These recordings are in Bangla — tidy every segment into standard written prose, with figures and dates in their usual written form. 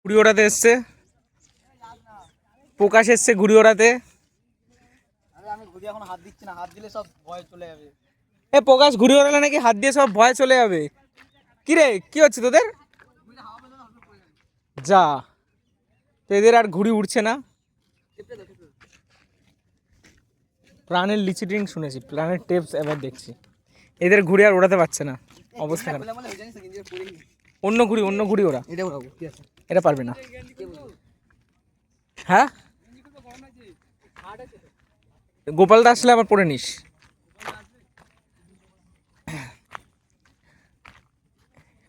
ঘুড়ি ওড়াতে এসছে, প্রকাশ এসছে ঘুড়ি ওড়াতে। আমি ঘুড়ি এখন হাত দিচ্ছি না, হাত দিলে সব ভয় চলে যাবে। এ প্রকাশ ঘুড়ি ওড়ালে নাকি হাত দিয়ে সব ভয় চলে যাবে। কি রে কি হচ্ছে তোদের? যা, তো এদের আর ঘুড়ি উড়ছে না। প্রাণের লিচি ড্রিঙ্ক শুনেছি, প্রাণের টেপস এবার দেখছি। এদের ঘুড়ি আর ওড়াতে পারছে না, অবস্থা খারাপ। অন্য ঘুড়ি ওরা, এটা পারবে না। হ্যাঁ গোপালদা আসলে আবার পরে নিস।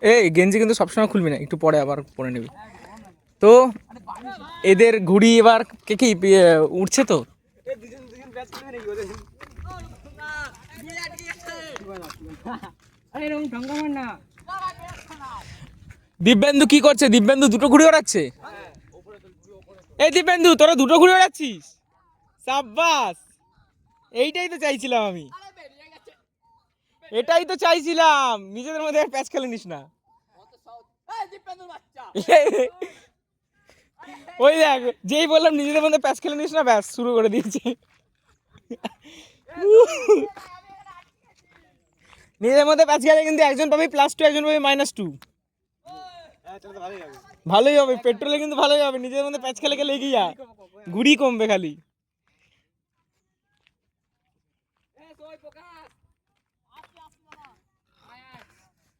এই গেঞ্জি কিন্তু সবসময় খুলবি না, একটু পরে আবার পরে নিবি। তো এদের ঘুড়ি এবার কে কি উঠছে তো। দিব্যেন্দু কি করছে? দিব্যেন্দু দুটো ঘুড়ি ওড়াচ্ছে। এই দিব্যেন্দু তোরা দুটো ঘুড়ি ওড়াচ্ছিস, সাব্বাস। এইটাই তো চাইছিলাম আমি, এটাই তো চাইছিলাম। নিজেদের মধ্যে প্যাচ খেলে নিস না। ওই দেখ, যেই বললাম নিজেদের মধ্যে প্যাচ খেলে নিস না, ব্যাস শুরু করে দিয়েছে। নিজেদের মধ্যে প্যাচ খেলে কিন্তু একজন পাবি +2, একজন পাবি -2। ভালোই হবে, পেট্রোলে কিন্তু ভালোই হবে। নিজেদের মধ্যে প্যাচ খেলে গেলে এগিয়ে যা, ঘুড়ি কমবে খালি।